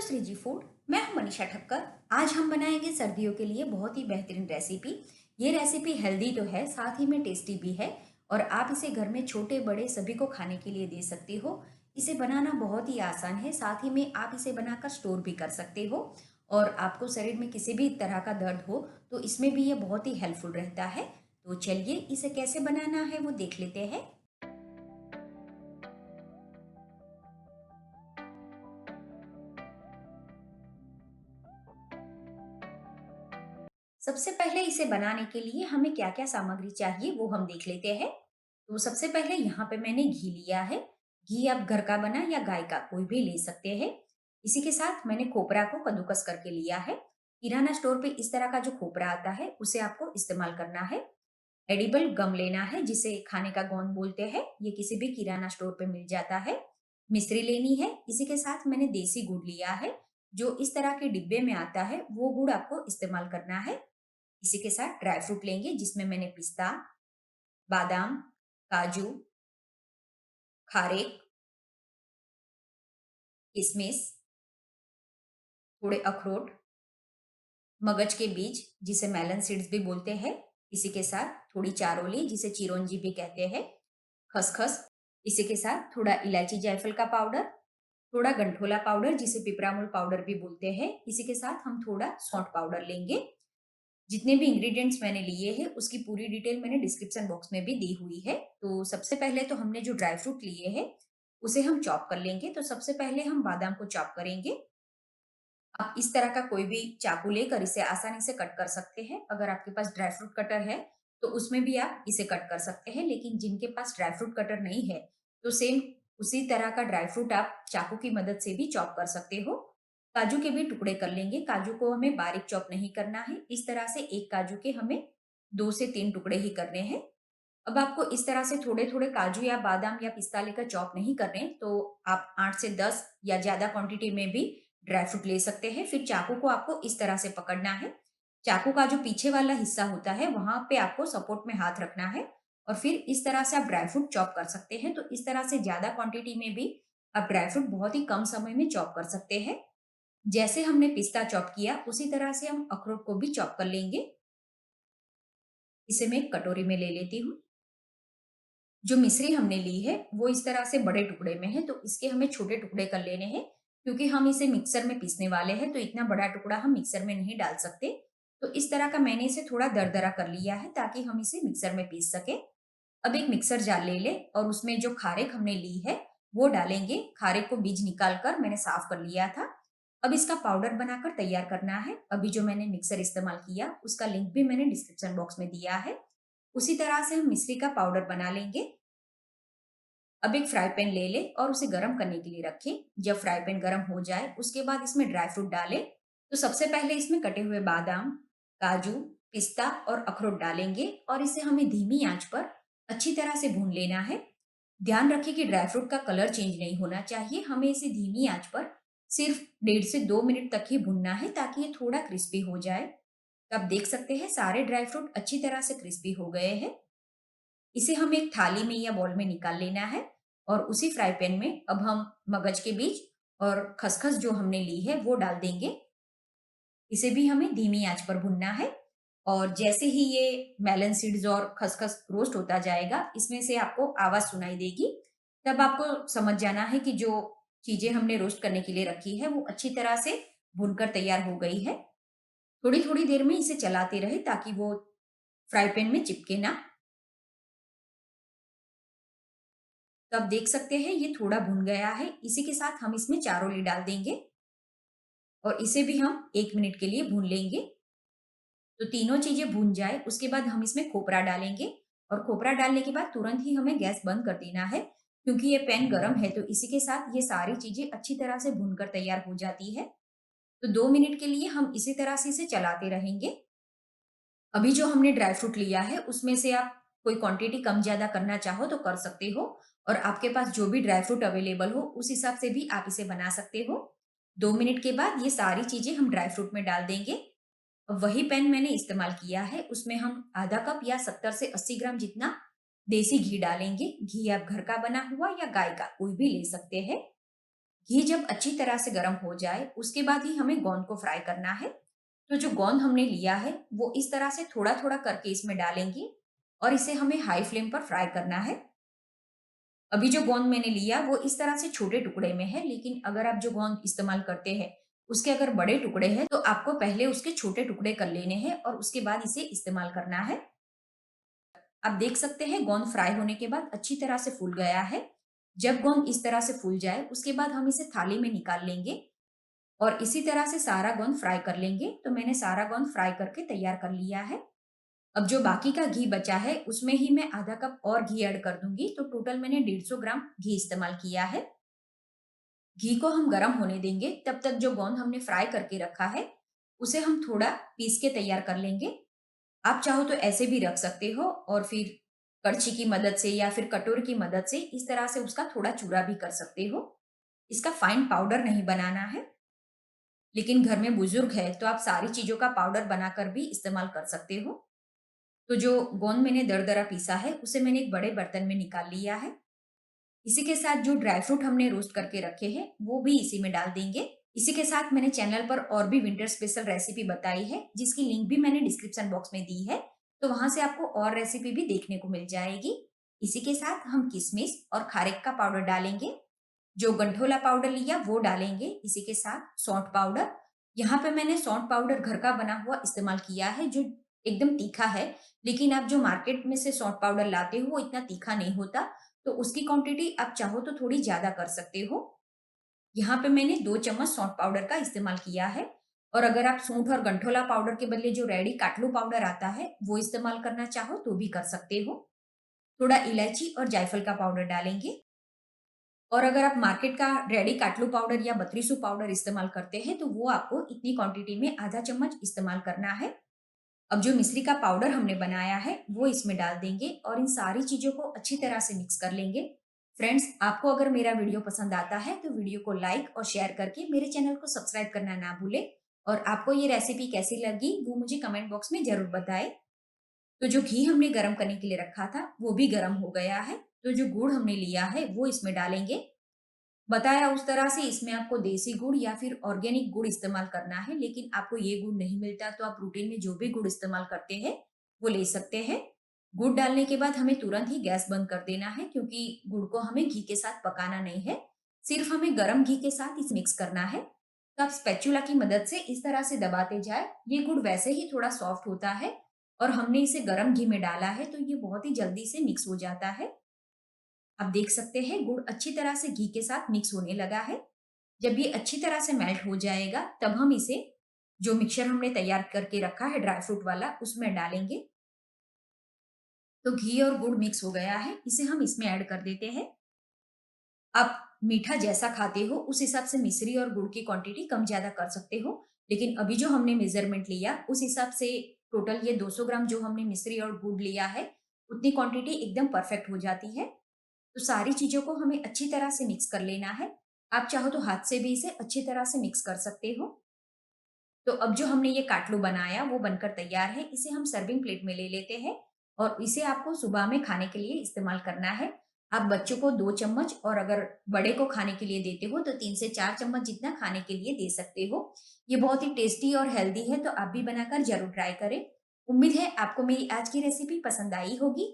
श्री जी food. मैं हूं मनीषा ठक्कर। आज हम बनाएंगे सर्दियों के लिए बहुत ही बेहतरीन रेसिपी। ये रेसिपी हेल्दी तो है, साथ ही में टेस्टी भी है और आप इसे घर में छोटे बड़े सभी को खाने के लिए दे सकते हो। इसे बनाना बहुत ही आसान है, साथ ही में आप इसे बनाकर स्टोर भी कर सकते हो। और आपको शरीर में किसी भी तरह का दर्द हो तो इसमें भी ये बहुत ही हेल्पफुल रहता है। तो चलिए इसे कैसे बनाना है वो देख लेते हैं। सबसे पहले इसे बनाने के लिए हमें क्या-क्या सामग्री चाहिए वो हम देख लेते हैं। तो सबसे पहले यहाँ पे मैंने घी लिया है। घी आप घर का बना या गाय का कोई भी ले सकते हैं। इसी के साथ मैंने खोपरा को कद्दूकस करके लिया है। किराना स्टोर पे इस तरह का जो खोपरा आता है उसे आपको इस्तेमाल करना है। एडिबल गम लेना है जिसे खाने का गोंद बोलते हैं। ये किसी भी किराना स्टोर पे मिल जाता है। मिश्री लेनी है। इसी के साथ मैंने देसी गुड़ लिया है। जो इस तरह के डिब्बे में आता है वो गुड़ आपको इस्तेमाल करना है। इसी के साथ ड्राई फ्रूट लेंगे जिसमें मैंने पिस्ता, बादाम, काजू, खारेक, किशमिश, थोड़े अखरोट, मगज के बीज जिसे मेलन सीड्स भी बोलते हैं। इसी के साथ थोड़ी चारोली जिसे चिरौंजी भी कहते हैं, खसखस। इसी के साथ थोड़ा इलायची जायफल का पाउडर, थोड़ा गंठोला पाउडर जिसे पिपरामुल पाउडर भी बोलते हैं। इसी के साथ हम थोड़ा सौंठ पाउडर लेंगे। जितने भी इंग्रेडिएंट्स मैंने लिए हैं उसकी पूरी डिटेल मैंने डिस्क्रिप्शन बॉक्स में भी दी हुई है। तो सबसे पहले तो हमने जो ड्राई फ्रूट लिए हैं उसे हम चॉप कर लेंगे। तो सबसे पहले हम बादाम को चॉप करेंगे। आप इस तरह का कोई भी चाकू लेकर इसे आसानी से कट कर सकते हैं। अगर आपके पास ड्राई फ्रूट कटर है तो उसमें भी आप इसे कट कर सकते हैं, लेकिन जिनके पास ड्राई फ्रूट कटर नहीं है तो सेम उसी तरह का ड्राई फ्रूट आप चाकू की मदद से भी चॉप कर सकते हो। काजू के भी टुकड़े कर लेंगे। काजू को हमें बारीक चॉप नहीं करना है। इस तरह से एक काजू के हमें 2 से 3 टुकड़े ही करने हैं। अब आपको इस तरह से थोड़े-थोड़े काजू या बादाम या पिस्ता लेकर चॉप नहीं करने, तो आप 8 से 10 या ज़्यादा क्वांटिटी में भी ड्राई फ्रूट ले सकते हैं। फिर चाकू को आपको इस तरह से पकड़ना है। चाकू का जो पीछे वाला हिस्सा होता है, वहाँ पे आपको सपोर्ट में हाथ रखना है और फिर इस तरह से आप ड्राई फ्रूट चॉप कर सकते हैं। तो इस तरह से ज़्यादा क्वांटिटी में भी आप ड्राई फ्रूट बहुत ही कम समय में चॉप कर सकते हैं। जैसे हमने पिस्ता चॉप किया, उसी तरह से हम अखरोट को भी चॉप कर लेंगे। इसे मैं एक कटोरी में ले लेती हूँ। जो मिश्री हमने ली है वो इस तरह से बड़े टुकड़े में है, तो इसके हमें छोटे टुकड़े कर लेने हैं क्योंकि हम इसे मिक्सर में पीसने वाले हैं। तो इतना बड़ा टुकड़ा हम मिक्सर में नहीं डाल सकते। तो इस तरह का मैंने इसे थोड़ा दरदरा कर लिया है ताकि हम इसे मिक्सर में पीस सके। अब एक मिक्सर जार ले ले और उसमें जो खारेक हमने ली है वो डालेंगे। खारेक को बीज निकाल कर मैंने साफ कर लिया था। अब इसका पाउडर बनाकर तैयार करना है। अभी जो मैंने मिक्सर इस्तेमाल किया उसका लिंक भी मैंने डिस्क्रिप्शन बॉक्स में दिया है। उसी तरह से हम मिश्री का पाउडर बना लेंगे। अब एक फ्राई पैन ले ले और उसे गर्म करने के लिए रखें। जब फ्राई पैन गर्म हो जाए उसके बाद इसमें ड्राई फ्रूट डालें। तो सबसे पहले इसमें कटे हुए बादाम, काजू, पिस्ता और अखरोट डालेंगे और इसे हमें धीमी आंच पर अच्छी तरह से भून लेना है। ध्यान रखें कि ड्राई फ्रूट का कलर चेंज नहीं होना चाहिए। हमें इसे धीमी आंच पर सिर्फ 1.5 से 2 मिनट तक ही भूनना है ताकि ये थोड़ा क्रिस्पी हो जाए। तो आप देख सकते हैं सारे ड्राई फ्रूट अच्छी तरह से क्रिस्पी हो गए हैं। इसे हम एक थाली में या बाउल में निकाल लेना है और उसी फ्राई पैन में अब हम मगज के बीज और खसखस जो हमने ली है वो डाल देंगे। इसे भी हमें धीमी आंच पर भूनना है और जैसे ही ये मेलन सीड्स और खसखस रोस्ट होता जाएगा इसमें से आपको आवाज सुनाई देगी। तब आपको समझ जाना है कि जो चीजें हमने रोस्ट करने के लिए रखी है वो अच्छी तरह से भूनकर तैयार हो गई है। थोड़ी थोड़ी देर में इसे चलाते रहे ताकि वो फ्राई पैन में चिपके ना। तो आप देख सकते हैं ये थोड़ा भुन गया है। इसी के साथ हम इसमें चारोली डाल देंगे और इसे भी हम 1 मिनट के लिए भून लेंगे। तो तीनों चीजें भून जाए उसके बाद हम इसमें खोपरा डालेंगे और खोपरा डालने के बाद तुरंत ही हमें गैस बंद कर देना है क्योंकि ये पैन गरम है। तो इसी के साथ ये सारी चीजें अच्छी तरह से भूनकर तैयार हो जाती है। तो 2 मिनट के लिए हम इसी तरह से इसे चलाते रहेंगे। अभी जो हमने ड्राई फ्रूट लिया है उसमें से आप कोई क्वांटिटी कम ज्यादा करना चाहो तो कर सकते हो और आपके पास जो भी ड्राई फ्रूट अवेलेबल हो उस हिसाब से भी आप इसे बना सकते हो। 2 मिनट के बाद ये सारी चीजें हम ड्राई फ्रूट में डाल देंगे। वही पैन मैंने इस्तेमाल किया है उसमें हम आधा कप या 70 से 80 ग्राम जितना देसी घी डालेंगे। घी आप घर का बना हुआ या गाय का कोई भी ले सकते हैं। घी जब अच्छी तरह से गर्म हो जाए, उसके बाद ही हमें गोंद को फ्राई करना है। तो जो गोंद हमने लिया है, वो इस तरह से थोड़ा-थोड़ा करके इसमें डालेंगे और इसे हमें हाई फ्लेम पर फ्राई करना है। अभी जो गोंद मैंने लिया वो इस तरह से छोटे टुकड़े में है, लेकिन अगर आप जो गोंद इस्तेमाल करते हैं, उसके अगर बड़े टुकड़े हैं, तो आपको पहले उसके छोटे टुकड़े कर लेने हैं और उसके बाद इसे इस्तेमाल करना है। आप देख सकते हैं गोंद फ्राई होने के बाद अच्छी तरह से फूल गया है। जब गोंद इस तरह से फूल जाए, उसके बाद हम इसे थाली में निकाल लेंगे और इसी तरह से सारा गोंद फ्राई कर लेंगे। तो मैंने सारा गोंद फ्राई करके तैयार कर लिया है। अब जो बाकी का घी बचा है, उसमें ही मैं आधा कप और घी ऐड कर दूंगी। तो टोटल मैंने 150 ग्राम घी इस्तेमाल किया है। घी को हम गर्म होने देंगे, तब तक जो गोंद हमने फ्राई करके रखा है, उसे हम थोड़ा पीस के तैयार कर लेंगे। आप चाहो तो ऐसे भी रख सकते हो और फिर कड़छी की मदद से या फिर कटोरी की मदद से इस तरह से उसका थोड़ा चूरा भी कर सकते हो। इसका फाइन पाउडर नहीं बनाना है, लेकिन घर में बुजुर्ग है तो आप सारी चीजों का पाउडर बनाकर भी इस्तेमाल कर सकते हो। तो जो गोंद मैंने दरदरा पीसा है, उसे मैंने एक बड़े बर्तन में निकाल लिया है। इसी के साथ जो ड्राई फ्रूट हमने रोस्ट करके रखे हैं, वो भी इसी में डाल देंगे। इसी के साथ मैंने चैनल पर और भी विंटर स्पेशल रेसिपी बताई है, जिसकी लिंक भी मैंने डिस्क्रिप्शन बॉक्स में दी है। तो वहां से आपको और रेसिपी भी देखने को मिल जाएगी। इसी के साथ हम किशमिश और खारेक का पाउडर डालेंगे। जो गंठोला पाउडर लिया वो डालेंगे। इसी के साथ सौंठ पाउडर। यहाँ पे मैंने सौंठ पाउडर घर का बना हुआ इस्तेमाल किया है, जो एकदम तीखा है। लेकिन आप जो मार्केट में से सौंठ पाउडर लाते हो, वो इतना तीखा नहीं होता। तो उसकी क्वांटिटी आप चाहो तो थोड़ी ज्यादा कर सकते हो। यहाँ पे मैंने 2 चम्मच सौंठ पाउडर का इस्तेमाल किया है। और अगर आप सूंठ और गंठोला पाउडर के बदले जो रेडी काटलू पाउडर आता है, वो इस्तेमाल करना चाहो तो भी कर सकते हो। थोड़ा इलायची और जायफल का पाउडर डालेंगे। और अगर आप मार्केट का रेडी काटलू पाउडर या बतरीसू पाउडर इस्तेमाल करते हैं, तो वो आपको इतनी क्वांटिटी में आधा चम्मच इस्तेमाल करना है। अब जो मिश्री का पाउडर हमने बनाया है, वो इसमें डाल देंगे और इन सारी चीजों को अच्छी तरह से मिक्स कर लेंगे। फ्रेंड्स, आपको अगर मेरा वीडियो पसंद आता है, तो वीडियो को लाइक और शेयर करके मेरे चैनल को सब्सक्राइब करना ना भूलें। और आपको ये रेसिपी कैसी लगी, वो मुझे कमेंट बॉक्स में जरूर बताएं। तो जो घी हमने गर्म करने के लिए रखा था, वो भी गर्म हो गया है। तो जो गुड़ हमने लिया है, वो इसमें डालेंगे। बताया उस तरह से इसमें आपको देसी गुड़ या फिर ऑर्गेनिक गुड़ इस्तेमाल करना है, लेकिन आपको ये गुड़ नहीं मिलता तो आप रूटीन में जो भी गुड़ इस्तेमाल करते हैं, वो ले सकते हैं। गुड़ डालने के बाद हमें तुरंत ही गैस बंद कर देना है, क्योंकि गुड़ को हमें घी के साथ पकाना नहीं है। सिर्फ हमें गर्म घी के साथ इसे मिक्स करना है। तो आप स्पैचुला की मदद से इस तरह से दबाते जाए। ये गुड़ वैसे ही थोड़ा सॉफ्ट होता है और हमने इसे गर्म घी में डाला है, तो ये बहुत ही जल्दी से मिक्स हो जाता है। आप देख सकते हैं गुड़ अच्छी तरह से घी के साथ मिक्स होने लगा है। जब ये अच्छी तरह से मेल्ट हो जाएगा, तब हम इसे जो मिक्सचर हमने तैयार करके रखा है ड्राई फ्रूट वाला, उसमें डालेंगे। तो घी और गुड़ मिक्स हो गया है, इसे हम इसमें ऐड कर देते हैं। आप मीठा जैसा खाते हो, उस हिसाब से मिश्री और गुड़ की क्वांटिटी कम ज्यादा कर सकते हो। लेकिन अभी जो हमने मेजरमेंट लिया, उस हिसाब से टोटल ये 200 ग्राम जो हमने मिश्री और गुड़ लिया है, उतनी क्वांटिटी एकदम परफेक्ट हो जाती है। तो सारी चीज़ों को हमें अच्छी तरह से मिक्स कर लेना है। आप चाहो तो हाथ से भी इसे अच्छी तरह से मिक्स कर सकते हो। तो अब जो हमने ये काटलू बनाया, वो बनकर तैयार है। इसे हम सर्विंग प्लेट में ले लेते हैं और इसे आपको सुबह में खाने के लिए इस्तेमाल करना है। आप बच्चों को 2 चम्मच और अगर बड़े को खाने के लिए देते हो, तो 3 से 4 चम्मच जितना खाने के लिए दे सकते हो। ये बहुत ही टेस्टी और हेल्दी है, तो आप भी बनाकर ज़रूर ट्राई करें। उम्मीद है आपको मेरी आज की रेसिपी पसंद आई होगी।